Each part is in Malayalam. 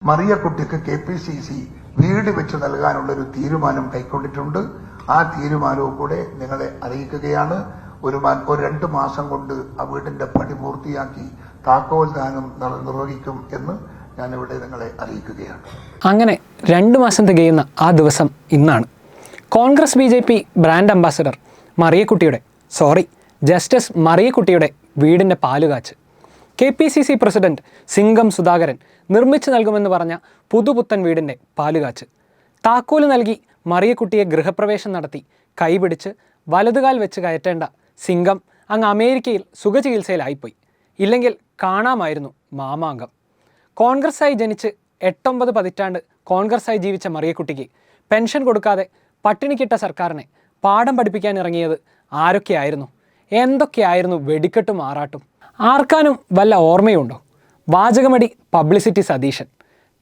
മറിയക്കുട്ടിക്ക് KPCC വീട് വെച്ച് നൽകാനുള്ളൊരു തീരുമാനം കൈക്കൊണ്ടിട്ടുണ്ട്. ആ തീരുമാനവും കൂടെ നിങ്ങളെ അറിയിക്കുകയാണ്. ഒരു 2 മാസം കൊണ്ട് ആ വീടിന്റെ പണി പൂർത്തിയാക്കി താക്കോൽ ദാനം നിർവഹിക്കും എന്ന് ഞാനിവിടെ നിങ്ങളെ അറിയിക്കുകയാണ്. അങ്ങനെ 2 മാസം തികയുന്ന ആ ദിവസം ഇന്നാണ്. Congress BJP brand ambassador justice മറിയക്കുട്ടിയുടെ വീടിൻ്റെ പാലുകാച്ച് KPCC പ്രസിഡന്റ് സിംഗം സുധാകരൻ നിർമ്മിച്ചു നൽകുമെന്ന് പറഞ്ഞ പുതുപുത്തൻ വീടിൻ്റെ പാലുകാച്ച് താക്കോല് നൽകി മറിയക്കുട്ടിയെ ഗൃഹപ്രവേശം നടത്തി കൈപിടിച്ച് വലതുകാൽ വെച്ച് കയറ്റേണ്ട സിംഗം അങ്ങ് അമേരിക്കയിൽ സുഖചികിത്സയിലായിപ്പോയി. ഇല്ലെങ്കിൽ കാണാമായിരുന്നു മാമാങ്കം. കോൺഗ്രസ്സായി ജനിച്ച് 8-9 പതിറ്റാണ്ട് കോൺഗ്രസ്സായി ജീവിച്ച മറിയക്കുട്ടിക്ക് പെൻഷൻ കൊടുക്കാതെ പട്ടിണിക്കിട്ട സർക്കാരിനെ പാഠം പഠിപ്പിക്കാൻ ഇറങ്ങിയത് ആരൊക്കെയായിരുന്നു? എന്തൊക്കെയായിരുന്നു വെടിക്കെട്ടും ആറാട്ടും? ആർക്കാനും വല്ല ഓർമ്മയുണ്ടോ? വാചകമടി പബ്ലിസിറ്റി സതീശൻ,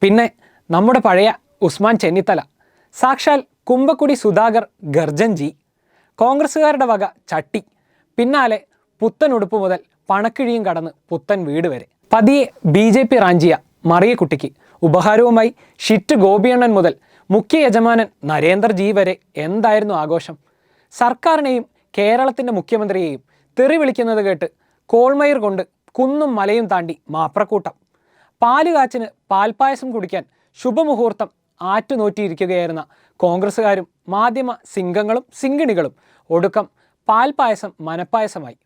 പിന്നെ നമ്മുടെ പഴയ ഉസ്മാൻ ചെന്നിത്തല, സാക്ഷാൽ കുമ്പക്കുടി സുധാകർ ഗർജൻ ജി, കോൺഗ്രസ്സുകാരുടെ വക ചട്ടി, പിന്നാലെ പുത്തൻ ഉടുപ്പ് മുതൽ പണക്കിഴിയും കടന്ന് പുത്തൻ വീട് വരെ. പതിയെ BJP റാഞ്ചിയ മറിയക്കുട്ടിക്ക് ഉപഹാരവുമായി ഷിറ്റ് ഗോപിയണ്ണൻ മുതൽ മുഖ്യ യജമാനൻ നരേന്ദ്ര ജി വരെ എന്തായിരുന്നു ആഘോഷം? സർക്കാരിനെയും കേരളത്തിൻ്റെ മുഖ്യമന്ത്രിയെയും തെറി വിളിക്കുന്നത് കേട്ട് കോൾമയിർ കൊണ്ട് കുന്നും മലയും താണ്ടി മാപ്രക്കൂട്ടം. പാലുകാച്ചിന് പാൽപ്പായസം കുടിക്കാൻ ശുഭമുഹൂർത്തം ആറ്റുനോറ്റിയിരിക്കുകയായിരുന്ന കോൺഗ്രസ്സുകാരും മാധ്യമ സിംഗങ്ങളും സിംഗിണികളും ഒടുക്കം പാൽപ്പായസം മനപ്പായസമായി.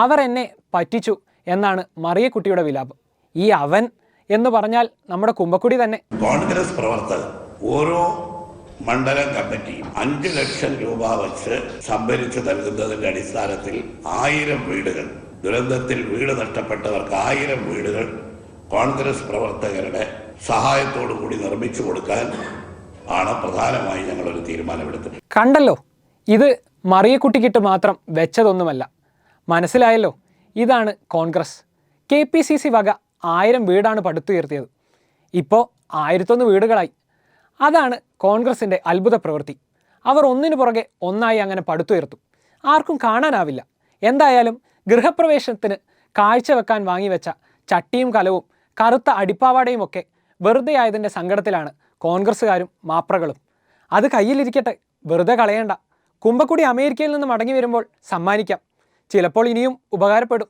അവർ എന്നെ പറ്റിച്ചു എന്നാണ് മറിയക്കുട്ടിയുടെ വിലാപം. ഈ അവൻ എന്ന് പറഞ്ഞാൽ നമ്മുടെ കുമ്പക്കുടി തന്നെ. കോൺഗ്രസ് പ്രവർത്തകർ ഓരോ മണ്ഡലം കമ്മിറ്റിയും 5 ലക്ഷം രൂപ വെച്ച് സംഭരിച്ച് നൽകുന്നതിന്റെ അടിസ്ഥാനത്തിൽ 1000 വീടുകൾ, ദുരന്തത്തിൽ വീട് നഷ്ടപ്പെട്ടവർക്ക് 1000 വീടുകൾ കോൺഗ്രസ് പ്രവർത്തകരുടെ സഹായത്തോടു കൂടി നിർമ്മിച്ചു കൊടുക്കാൻ ആണ് പ്രധാനമായി ഞങ്ങളൊരു തീരുമാനമെടുത്തത്. കണ്ടല്ലോ, ഇത് മറിയക്കുട്ടിക്കിട്ട് മാത്രം വെച്ചതൊന്നുമല്ല. മനസ്സിലായല്ലോ, ഇതാണ് കോൺഗ്രസ്. KPCC വക 1000 വീടാണ് പടുത്തുയർത്തിയത്. ഇപ്പോൾ 1001 വീടുകളായി. അതാണ് കോൺഗ്രസിൻ്റെ അത്ഭുത പ്രവൃത്തി. അവർ ഒന്നിനു പുറകെ ഒന്നായി അങ്ങനെ പടുത്തുയർത്തും. ആർക്കും കാണാനാവില്ല. എന്തായാലും ഗൃഹപ്രവേശനത്തിന് കാഴ്ചവെക്കാൻ വാങ്ങിവെച്ച ചട്ടിയും കലവും കറുത്ത അടിപ്പാവാടയും ഒക്കെ വെറുതെ ആയതിൻ്റെ സങ്കടത്തിലാണ് കോൺഗ്രസ്സുകാരും മാപ്രകളും. അത് കയ്യിലിരിക്കട്ടെ, വെറുതെ കളയണ്ട. കുമ്പക്കുടി അമേരിക്കയിൽ നിന്ന് മടങ്ങി വരുമ്പോൾ സമ്മാനിക്കാം. ചിലപ്പോൾ ഇനിയും ഉപകാരപ്പെടും.